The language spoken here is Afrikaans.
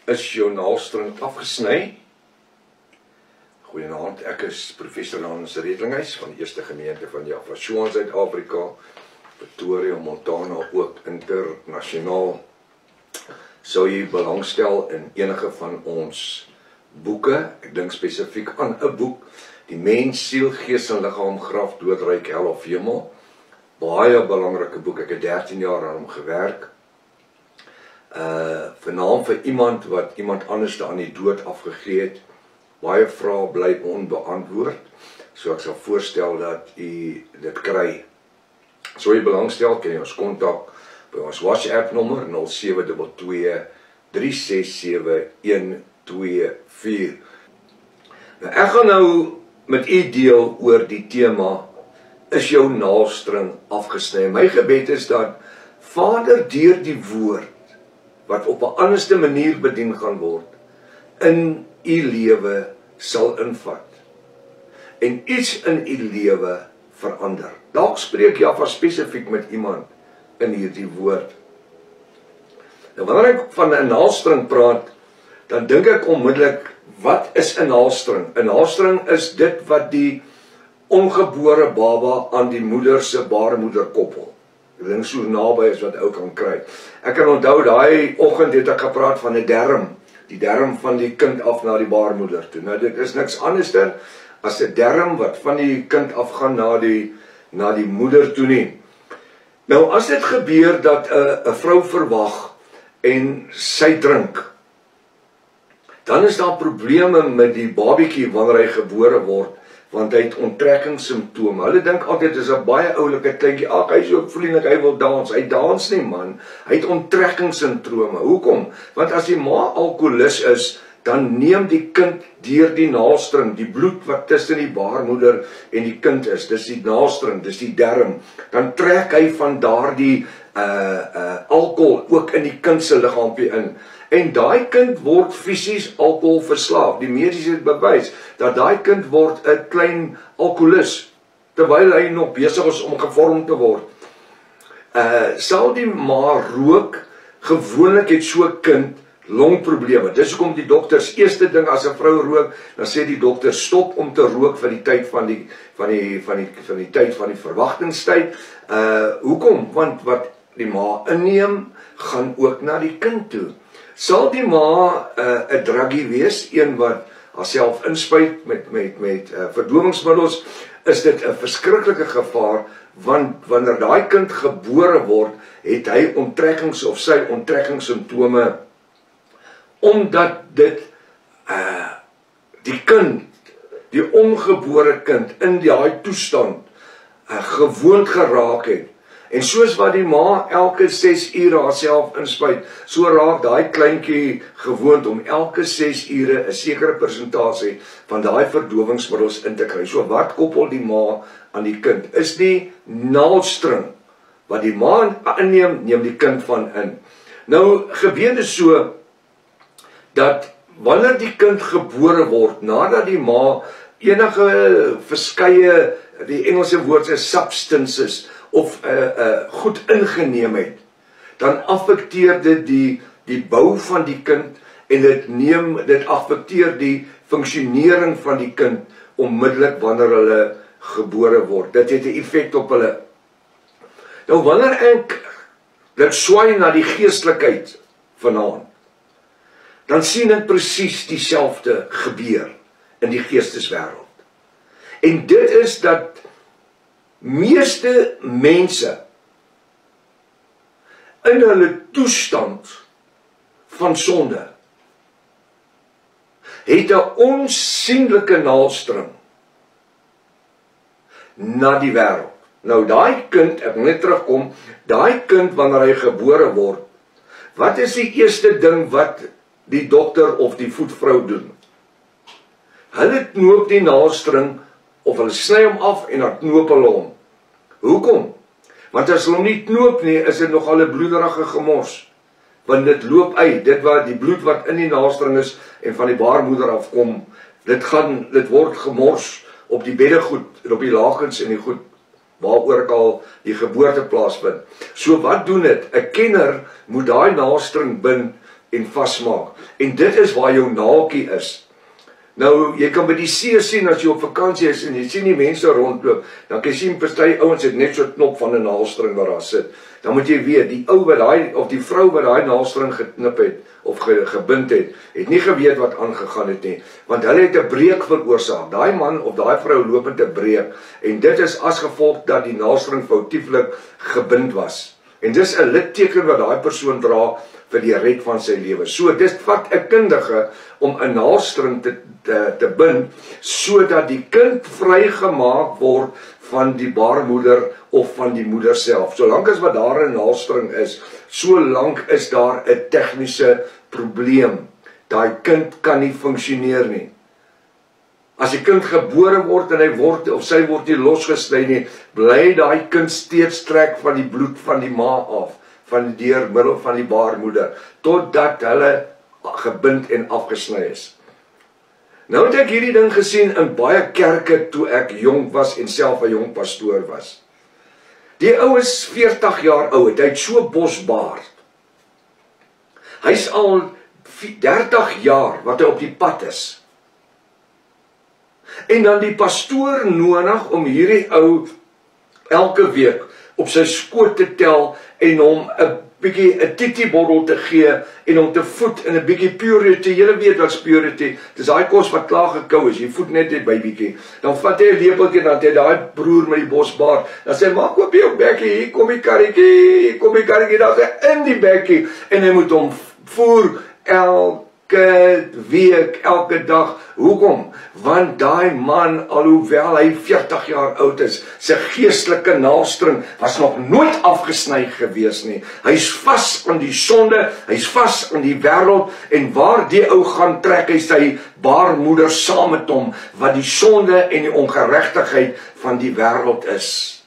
Is jou naaldstring afgesny? Goeienaand, ek is professor Hans Redlinghuis van die Eerste Gemeente van Javashoa in Suid-Afrika, Pretoria, Montana, ook internasionaal. Sou jy belangstel in enige van ons boeke, ek dink spesifiek aan 'n boek, Die Mens, Siel, Gees en Liggaam, Graf, Doodryk, Hel of Hemel. Baie belangrike boek, ek het 13 jaar aan hom gewerk. Vernaam vir iemand wat iemand anders aan die dood afgegee het. Baie vrae bly onbeantwoord, so ek sal voorstel dat u dit kry. So jy belangstel, kan jy ons kontak by ons WhatsApp nommer 0722 367 124. Nou, ek gaan nou met u deel oor die tema, is jou naaldstring afgesny? My gebed is dat Vader deur die woord, wat op 'n anderste manier bedien gaan word, in u lewe sal invat en iets in u lewe verander. Dalk spreek Java spesifiek met iemand in hierdie woord. Nou, wanneer ek van 'n naaldstring praat, dan dink ek onmiddellik, wat is 'n naaldstring? 'n Naaldstring is dit wat die ongebore baba aan die moeder se baarmoeder koppel. Ek dink so naby as wat ou kan kry. Ek kan onthou, daai oggend het ek gepraat van 'n derm, die derm van die kind af na die baarmoeder toe. Nou, dit is niks anderster as 'n derm wat van die kind afgaan na die moeder toe nie. Nou, as dit gebeur dat 'n vrou verwag en sy drink, dan is daar probleme met die babietjie wanneer hy gebore word, want hy het onttrekkingssimptome. Hulle dink altyd, dis 'n baie oulike kleintjie, ag, hy is so vriendelik, hy wil dans. Hy dans nie, man. Hy het onttrekkingssindrome. Hoekom? Want as die ma alkoholist is, dan neem die kind deur die naaldstring, die bloed wat tussen die baarmoeder en die kind is, dis die naaldstring, dis die derm, dan trek hy van daardie alkohol ook in die kind se liggaampie in. En daai kind word fisies alkoholverslaaf. Die medies het bewys dat daai kind word 'n klein alkoholist, terwyl hy nog besig is om gevorm te word. Sal die ma rook, gewoonlik het so 'n kind longprobleme. Dis hoekom die dokters, eerste ding as 'n vrou rook, dan sê die dokter, stop om te rook vir die tyd van die tyd van die verwagtingstyd. Hoekom? Want wat die ma inneem, gaan ook na die kind toe. Sal die ma 'n druggie wees, een wat haarself inspuit met verdowingsmiddels, is dit 'n verskriklike gevaar, want wanneer daai kind gebore word, het hy onttrekkings of sy onttrekkingssimptome, omdat dit die kind, die ongebore kind, in daai toestand gewoond geraak het. En soos wat die ma elke 6 ure haarself inspuit, so raak daai kleintjie gewoond om elke 6 ure 'n sekere persentasie van daai verdowingsmiddels in te kry. So wat koppel die ma aan die kind? Is die naaldstring wat die ma inneem, neem die kind van in. Nou gebeur dit so dat wanneer die kind gebore word, nadat die ma enige verskeie, die Engelse woord is substances, of goed ingeneem het, dan affekteer dit die bou van die kind, en dit affekteer die funksionering van die kind onmiddellik wanneer hulle gebore word. Dit het 'n effek op hulle. Nou, wanneer ek dit swaai na die geestelikheid vanaand, dan sien ek presies dieselfde gebeur in die geesteswêreld. En dit is dat meeste mense in hulle toestand van sonde het 'n onsienlike naaldstring na die wêreld. Nou, daai kind, ek moet net terugkom, daai kind wanneer hy gebore word, wat is die eerste ding wat die dokter of die voetvrou doen? Hulle knoop die naaldstring, of hulle sny hom af en dan knoop hulle hom. Hoekom? Want as hulle hom nie knoop nie, is dit nogal 'n bloederige gemors. Want dit loop uit, die bloed wat in die naaldstring is en van die baarmoeder afkom, dit word gemors op die beddegoed, op die lakens en die goed, waaroor ek al die geboorte plaasvind. So wat doen dit? 'n Kenner moet daai naaldstring bind en vasmaak. En dit is waar jou naaltjie is. Nou, jy kan by die see sien as jy op vakansie is en jy sien die mense rondloop, dan kan jy sien party ouens het net so 'n knop van 'n naalstring waar daar sit. Dan moet jy weet, die ou wat daai of die vrou wat daai naalstring geknip het of gebind het nie geweet wat aangegaan het nie, want hulle het 'n breek veroorsaak. Daai man of daai vrou loop met 'n breek en dit is as gevolg dat die naalstring foutieflik gebind was. En dis 'n litteken wat daai persoon dra vir die red van sy lewe. So dis vat 'n kundige om 'n naalstring te bind sodat die kind vrygemaak word van die baarmoeder of van die moeder self. Solank as wat daar 'n naalstring is, solank is daar 'n tegniese probleem. Daai kind kan nie funksioneer nie. As die kind gebore word en hy word of sy word nie losgesny nie, bly daai kind steeds trek van die bloed van die ma af, van deur middel van die baarmoeder, totdat hulle gebind en afgesny is. Nou het ek hierdie ding gesien in baie kerke toe ek jong was en self 'n jong pastoor was. Die ou is 40 jaar oud, hy het so bosbaard. Hy's al 30 jaar wat hy op die pad is. En dan die pastoor nodig om hierdie ou elke week op sy skoot te tel en hom 'n bietjie 'n titibottel te gee en hom te voed in 'n bietjie purity. Julle weet wat purity, dis daai kos wat klaar gekou is. Jy voed net dit babytjie. Dan vat hy 'n lepeltjie en dan het hy daai broer met die bosbaard. Dan sê hy, "Maak oop jou bekkie, hier kom die karretjie, hier kom die karretjie." Dan sê in die bekkie en hy moet hom voer elke week, elke dag. Hoekom? Want daai man, alhoewel hy 40 jaar oud is, sy geestelike naalstring was nog nooit afgesny gewees nie. Hy's vas aan die sonde, hy's vas aan die wêreld, en waar die ou gaan trek hy sy baarmoeder saam met hom, wat die sonde en die ongeregtigheid van die wêreld is.